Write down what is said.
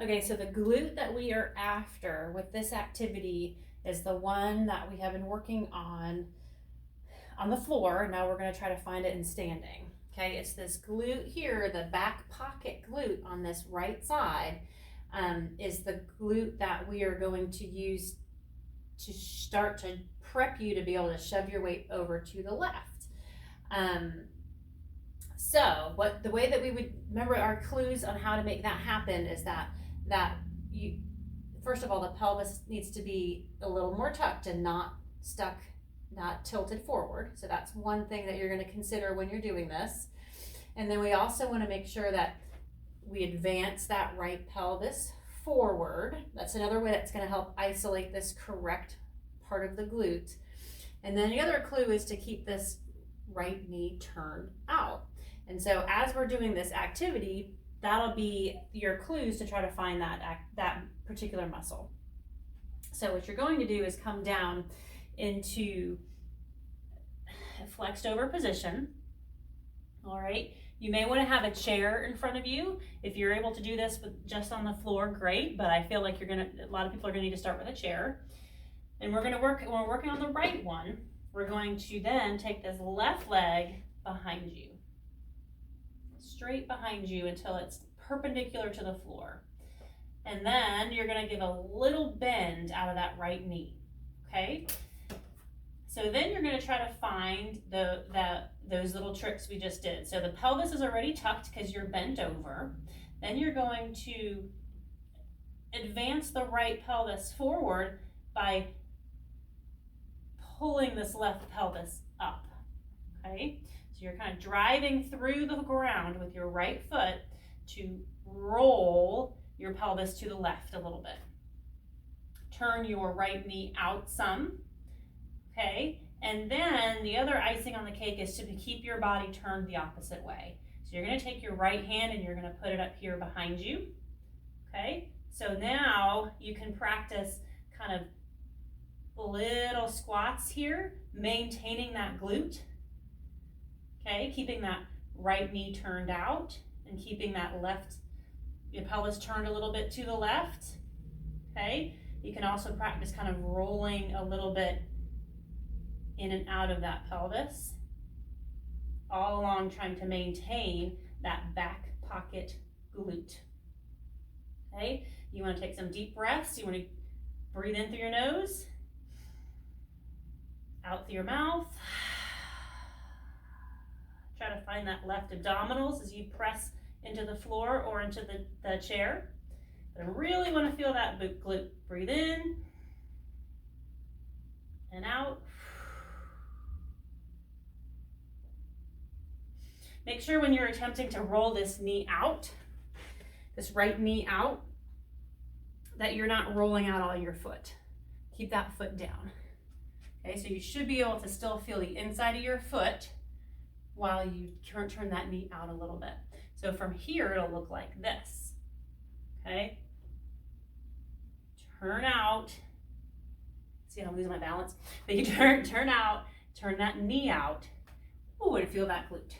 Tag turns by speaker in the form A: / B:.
A: Okay, so the glute that we are after with this activity is the one that we have been working on the floor. Now we're going to try to find it in standing. Okay, it's this glute here, the back pocket glute on this right side, is the glute that we are going to use to start to prep you to be able to shove your weight over to the left. So the way that we would remember our clues on how to make that happen is that you, first of all, the pelvis needs to be a little more tucked and not stuck, not tilted forward. So that's one thing that you're going to consider when you're doing this. And then we also want to make sure that we advance that right pelvis forward. That's another way that's going to help isolate this correct part of the glute. And then the other clue is to keep this right knee turned out. And so as we're doing this activity, that'll be your clues to try to find that particular muscle. So what you're going to do is come down into a flexed over position. All right. You may want to have a chair in front of you. If you're able to do this just on the floor, great. But I feel like a lot of people are going to need to start with a chair. And when we're working on the right one, we're going to then take this left leg behind you, straight behind you until it's perpendicular to the floor. And then you're going to give a little bend out of that right knee. Okay. So then you're going to try to find those little tricks we just did. So the pelvis is already tucked because you're bent over. Then you're going to advance the right pelvis forward by pulling this left pelvis up. Okay, so you're kind of driving through the ground with your right foot to roll your pelvis to the left a little bit. Turn your right knee out some. Okay, and then the other icing on the cake is to keep your body turned the opposite way. So you're going to take your right hand and you're going to put it up here behind you. Okay, so now you can practice kind of little squats here, maintaining that glute. Okay, keeping that right knee turned out and keeping that your pelvis turned a little bit to the left. Okay, you can also practice kind of rolling a little bit in and out of that pelvis, all along trying to maintain that back pocket glute. Okay, you want to take some deep breaths. You want to breathe in through your nose, out through your mouth. Try to find that left abdominals as you press into the floor or into the chair. But I really want to feel that glute. Breathe in and out. Make sure when you're attempting to roll this knee out, this right knee out, that you're not rolling out all your foot. Keep that foot down. Okay, so you should be able to still feel the inside of your foot while you turn that knee out a little bit. So from here, it'll look like this. Okay, turn out. See how I'm losing my balance? But you turn out, turn that knee out. Oh, and feel that glute.